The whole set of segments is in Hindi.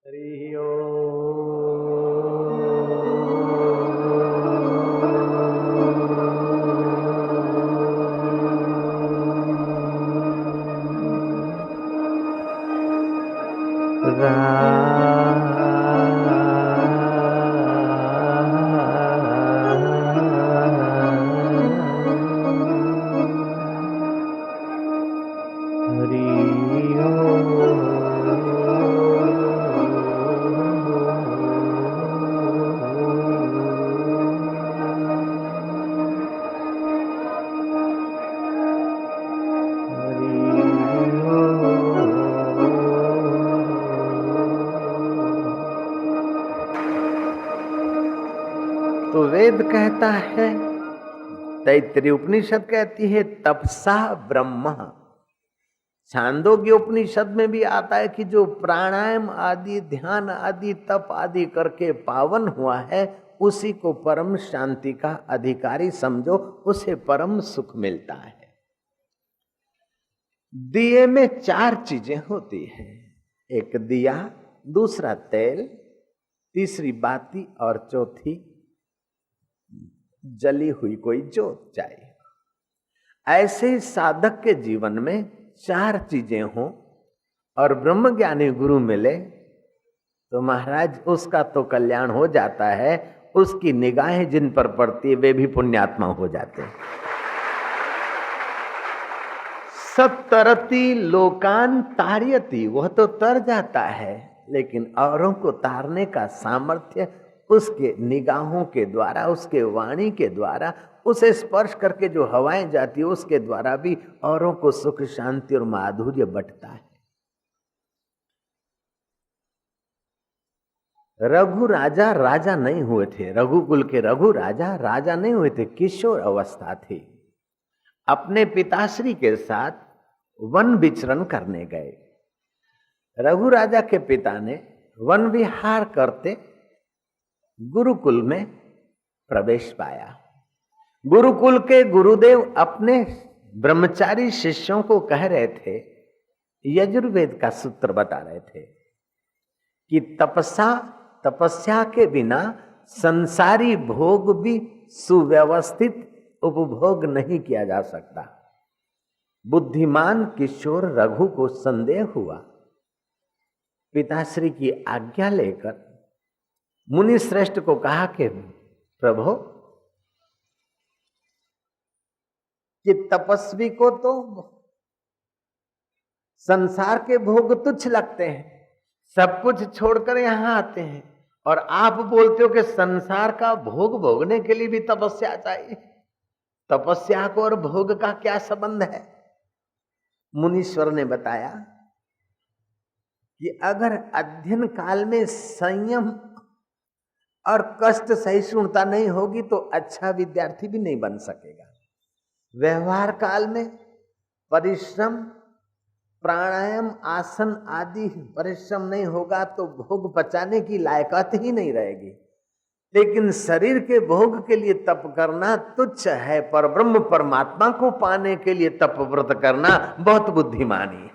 हरि ओम। तो वेद कहता है, तैत्तिरीय उपनिषद कहती है तपसा ब्रह्म। छांदोग्य उपनिषद में भी आता है कि जो प्राणायाम आदि, ध्यान आदि, तप आदि करके पावन हुआ है, उसी को परम शांति का अधिकारी समझो, उसे परम सुख मिलता है। दिए में 4 चीजें होती हैं, एक दिया, दूसरा तेल, तीसरी बाती और चौथी जली हुई कोई ज्योत चाहिए। ऐसे ही साधक के जीवन में 4 चीजें हों और ब्रह्मज्ञानी गुरु मिले तो महाराज उसका तो कल्याण हो जाता है। उसकी निगाहें जिन पर पड़ती है वे भी पुण्यात्मा हो जाते हैं। सत्तरति लोकान तार्यति, वह तो तर जाता है, लेकिन औरों को तारने का सामर्थ्य उसके निगाहों के द्वारा, उसके वाणी के द्वारा, उसे स्पर्श करके जो हवाएं जाती है उसके द्वारा भी औरों को सुख, शांति और माधुर्य बंटता है। रघु राजा राजा नहीं हुए थे, रघुकुल के रघु राजा राजा नहीं हुए थे, किशोर अवस्था थी। अपने पिताश्री के साथ वन विचरण करने गए। रघु राजा के पिता ने वन विहार करते गुरुकुल में प्रवेश पाया। गुरुकुल के गुरुदेव अपने ब्रह्मचारी शिष्यों को कह रहे थे, यजुर्वेद का सूत्र बता रहे थे कि तपस्या के बिना संसारी भोग भी सुव्यवस्थित उपभोग नहीं किया जा सकता। बुद्धिमान किशोर रघु को संदेह हुआ। पिताश्री की आज्ञा लेकर मुनि श्रेष्ठ को कहा कि प्रभु, कि तपस्वी को तो संसार के भोग तुच्छ लगते हैं, सब कुछ छोड़कर यहां आते हैं, और आप बोलते हो कि संसार का भोग भोगने के लिए भी तपस्या चाहिए। तपस्या को और भोग का क्या संबंध है? मुनीश्वर ने बताया कि अगर अध्ययन काल में संयम और कष्ट सहिष्णुता नहीं होगी तो अच्छा विद्यार्थी भी नहीं बन सकेगा। व्यवहार काल में परिश्रम, प्राणायाम, आसन आदि परिश्रम नहीं होगा तो भोग पचाने की लायकात ही नहीं रहेगी। लेकिन शरीर के भोग के लिए तप करना तुच्छ है, पर ब्रह्म परमात्मा को पाने के लिए तप व्रत करना बहुत बुद्धिमानी है।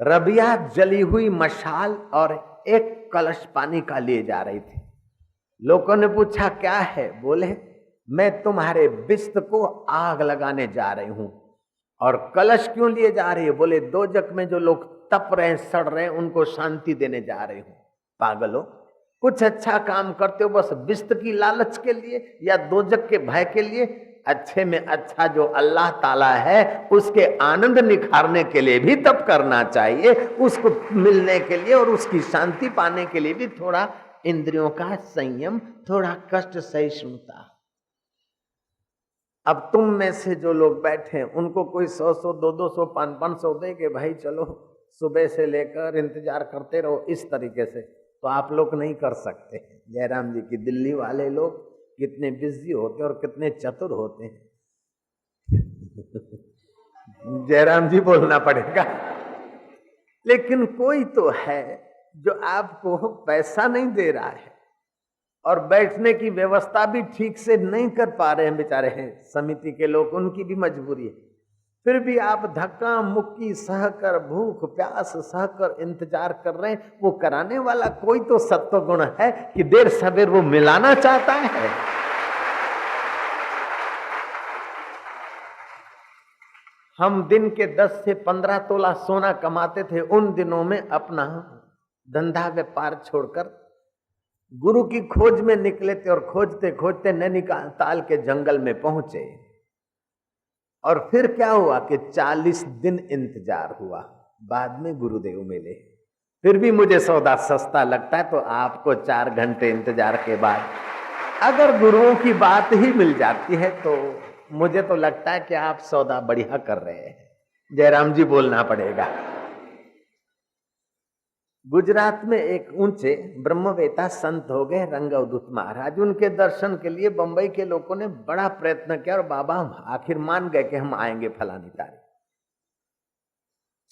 रबिया जली हुई मशाल और एक कलश पानी का लिए जा रही थी। लोगों ने पूछा क्या है? बोले मैं तुम्हारे बिस्त को आग लगाने जा रही हूं। और कलश क्यों लिए जा रही है? बोले दोजक में जो लोग तप रहे हैं, सड़ रहे हैं, उनको शांति देने जा रही हूं। पागलो, कुछ अच्छा काम करते हो बस बिस्त की लालच के लिए या दोजक के भय के लिए? अच्छे में अच्छा जो अल्लाह ताला है उसके आनंद निखारने के लिए भी तप करना चाहिए। उसको मिलने के लिए और उसकी शांति पाने के लिए भी थोड़ा इंद्रियों का संयम, थोड़ा कष्ट सहिष्णुता। अब तुम में से जो लोग बैठे उनको कोई 100-100, 200-200, 500 दे के भाई चलो सुबह से लेकर इंतजार करते रहो, इस तरीके से तो आप लोग नहीं कर सकते। जयराम जी की दिल्ली वाले लोग कितने बिजी होते हैं और कितने चतुर होते हैं। जयराम जी बोलना पड़ेगा। लेकिन कोई तो है जो आपको पैसा नहीं दे रहा है और बैठने की व्यवस्था भी ठीक से नहीं कर पा रहे हैं, बेचारे हैं समिति के लोग, उनकी भी मजबूरी है। फिर भी आप धक्का मुक्की सहकर, भूख प्यास सहकर इंतजार कर रहे हैं। वो कराने वाला कोई तो सत्व गुण है कि देर सवेर वो मिलाना चाहता है। हम दिन के 10 से 15 तोला सोना कमाते थे। उन दिनों में अपना धंधा व्यापार छोड़कर गुरु की खोज में निकले थे और खोजते खोजते नैनीताल के जंगल में पहुंचे। और फिर क्या हुआ कि 40 दिन इंतजार हुआ, बाद में गुरुदेव मिले। फिर भी मुझे सौदा सस्ता लगता है, तो आपको 4 घंटे इंतजार के बाद अगर गुरुओं की बात ही मिल जाती है तो मुझे तो लगता है कि आप सौदा बढ़िया कर रहे हैं। जयराम जी बोलना पड़ेगा। गुजरात में एक ऊंचे ब्रह्मवेता संत हो गए रंगअवधूत महाराज। उनके दर्शन के लिए बंबई के लोगों ने बड़ा प्रयत्न किया और बाबा आखिर मान गए कि हम आएंगे फलानी तारीख।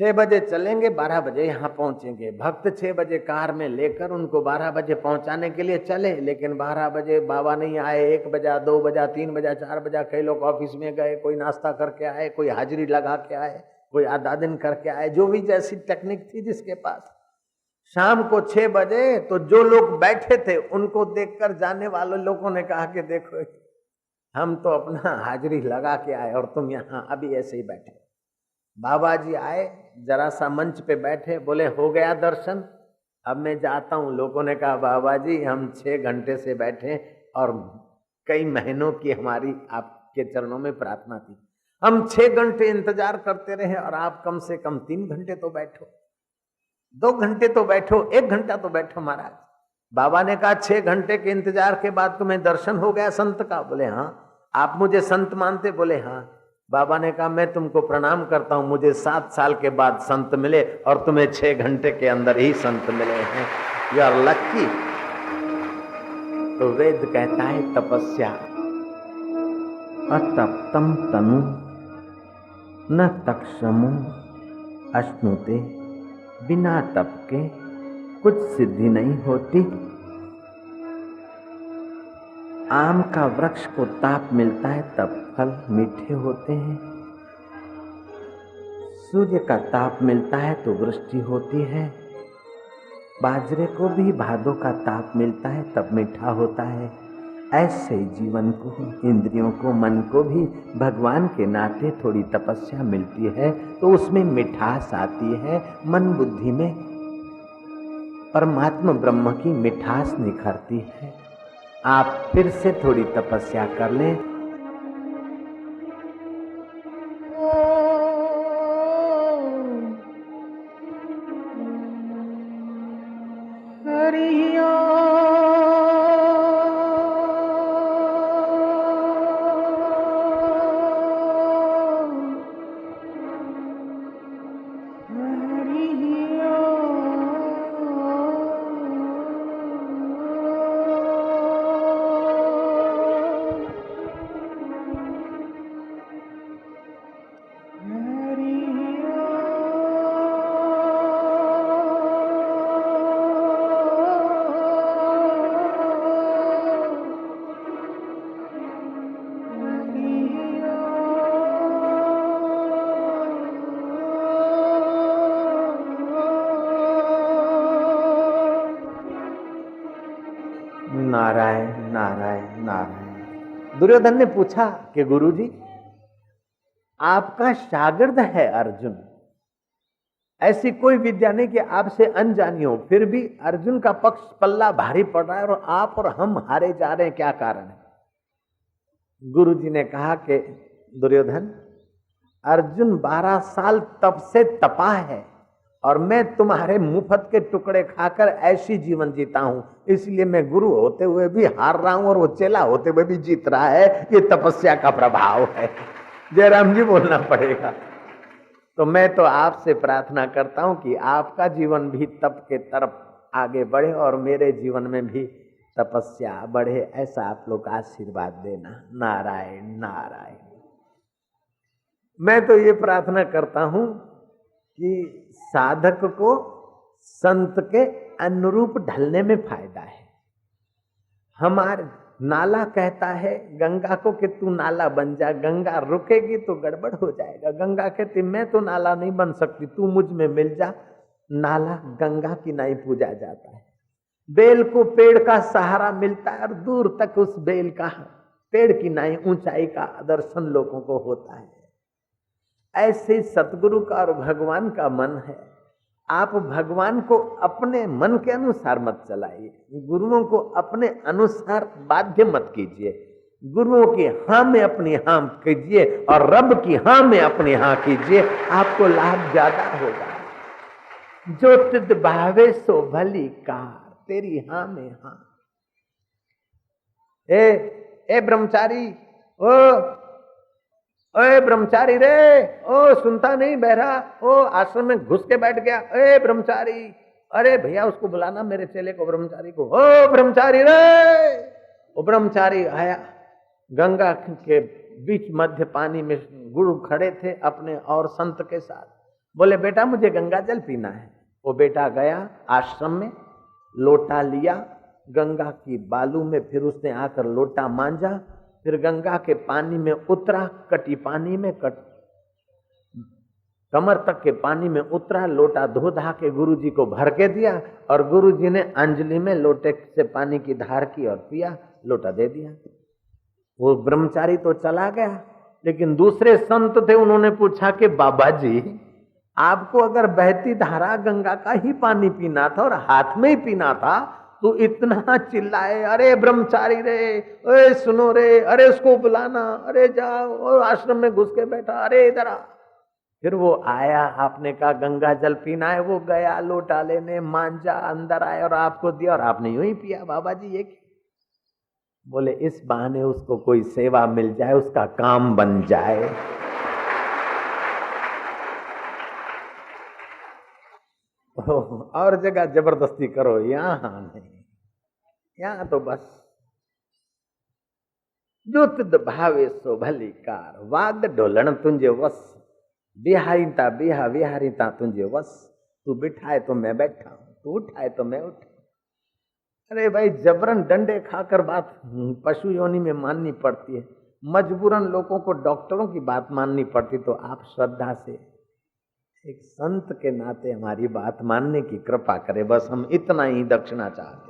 6 बजे चलेंगे, 12 बजे यहाँ पहुंचेंगे। भक्त 6 बजे कार में लेकर उनको 12 बजे पहुंचाने के लिए चले, लेकिन 12 बजे बाबा नहीं आए। 1 बजा, 2 बजा, 3 बजा, 4 बजा। कई लोग ऑफिस में गए, कोई नाश्ता करके आए, कोई हाजिरी लगा के आए, कोई आधा दिन करके आए, जो भी जैसी टेक्निक थी जिसके पास। शाम को 6 बजे तो जो लोग बैठे थे उनको देखकर जाने वाले लोगों ने कहा कि देखो, हम तो अपना हाजिरी लगा के आए और तुम यहाँ अभी ऐसे ही बैठे। बाबा जी आए, जरा सा मंच पे बैठे, बोले हो गया दर्शन, अब मैं जाता हूँ। लोगों ने कहा बाबा जी हम 6 घंटे से बैठे और कई महीनों की हमारी आपके चरणों में प्रार्थना थी। हम 6 घंटे इंतजार करते रहे और आप कम से कम 3 घंटे तो बैठो, 2 घंटे तो बैठो, 1 घंटा तो बैठो महाराज। बाबा ने कहा 6 घंटे के इंतजार के बाद तुम्हें दर्शन हो गया संत का? बोले हाँ। आप मुझे संत मानते? बोले हाँ। बाबा ने कहा मैं तुमको प्रणाम करता हूं, मुझे 7 साल के बाद संत मिले और तुम्हें 6 घंटे के अंदर ही संत मिले हैं। यू आर लक्की। तो वेद कहता है तपस्या अतप्तम तनु न तक्षमो अश्नुते, बिना तप के कुछ सिद्धि नहीं होती। आम का वृक्ष को ताप मिलता है तब फल मीठे होते हैं। सूर्य का ताप मिलता है तो वृष्टि होती है। बाजरे को भी भादों का ताप मिलता है तब मीठा होता है। ऐसे ही जीवन को, इंद्रियों को, मन को भी भगवान के नाते थोड़ी तपस्या मिलती है तो उसमें मिठास आती है। मन बुद्धि में परमात्मा ब्रह्म की मिठास निखरती है। आप फिर से थोड़ी तपस्या कर लें। हरि नारायण नारायण नारायण। दुर्योधन ने पूछा कि गुरुजी आपका शागिर्द है अर्जुन, ऐसी कोई विद्या नहीं कि आपसे अनजानी हो, फिर भी अर्जुन का पक्ष पल्ला भारी पड़ रहा है और आप और हम हारे जा रहे हैं, क्या कारण है? गुरुजी ने कहा कि दुर्योधन, अर्जुन 12 साल तप से तपा है और मैं तुम्हारे मुफ्त के टुकड़े खाकर ऐसी जीवन जीता हूं, इसलिए मैं गुरु होते हुए भी हार रहा हूं और वो चेला होते हुए भी जीत रहा है। ये तपस्या का प्रभाव है। जयराम जी बोलना पड़ेगा। तो मैं तो आपसे प्रार्थना करता हूं कि आपका जीवन भी तप के तरफ आगे बढ़े और मेरे जीवन में भी तपस्या बढ़े, ऐसा आप लोग आशीर्वाद देना। नारायण नारायण। मैं तो ये प्रार्थना करता हूं कि साधक को संत के अनुरूप ढलने में फायदा है। हमारे नाला कहता है गंगा को कि तू नाला बन जा, गंगा रुकेगी तो गड़बड़ हो जाएगा। गंगा कहती मैं तो नाला नहीं बन सकती, तू मुझ में मिल जा। नाला गंगा की नाई पूजा जाता है। बेल को पेड़ का सहारा मिलता है और दूर तक उस बेल का, पेड़ की नाई ऊंचाई का दर्शन लोगों को होता है। ऐसे सतगुरु का और भगवान का मन है। आप भगवान को अपने मन के अनुसार मत चलाइए, गुरुओं को अपने अनुसार बाध्य मत कीजिए। गुरुओं की हाँ में अपनी हाँ कीजिए और रब की हाँ में अपनी हाँ कीजिए, आपको लाभ ज्यादा होगा। जो तिद भावे सो भली कार, तेरी हाँ में हाँ। ए ब्रह्मचारी, ओए ब्रह्मचारी रे, ओ सुनता नहीं बहरा, ओ आश्रम में घुस के बैठ गया। ए ब्रह्मचारी, अरे भैया उसको बुलाना, मेरे चेले को, ब्रह्मचारी को। ओ ब्रह्मचारी रे। वो ब्रह्मचारी आया। गंगा के बीच मध्य पानी में गुरु खड़े थे अपने और संत के साथ। बोले बेटा मुझे गंगा जल पीना है। वो बेटा गया आश्रम में, लोटा लिया, गंगा की बालू में फिर उसने आकर लोटा मांजा, फिर गंगा के पानी में उतरा, कटी पानी में कमर तक के पानी में उतरा, लोटा धो धा के गुरुजी को भर के दिया और गुरुजी ने अंजलि में लोटे से पानी की धार की और पिया, लोटा दे दिया। वो ब्रह्मचारी तो चला गया, लेकिन दूसरे संत थे, उन्होंने पूछा कि बाबा जी आपको अगर बहती धारा गंगा का ही पानी पीना था और हाथ में ही पीना था तो इतना चिल्लाए, अरे ब्रह्मचारी रे, अरे सुनो रे, अरे उसको बुलाना, अरे जाओ, और आश्रम में घुस के बैठा, अरे इधर आ। फिर वो आया, आपने कहा गंगा जल पीना है, वो गया लोटा लेने, मांझा, अंदर आया और आपको दिया और आपने यूं ही पिया। बाबा जी ये बोले इस बहाने उसको कोई सेवा मिल जाए, उसका काम बन जाए। और जगह जबरदस्ती करो, यहां नहीं, यहां तो बस जो तिद भावे सो भली कार, वाग ढोलण तुंजे वस, बिहारीता बिहा विहारीता तुंजे वस। तू बिठाए तो मैं बैठा हूं, तू उठाए तो मैं उठा। अरे भाई जबरन डंडे खाकर बात पशु योनि में माननी पड़ती है, मजबूरन लोगों को डॉक्टरों की बात माननी पड़ती। तो आप श्रद्धा से एक संत के नाते हमारी बात मानने की कृपा करें, बस हम इतना ही दक्षिणा चाहते हैं।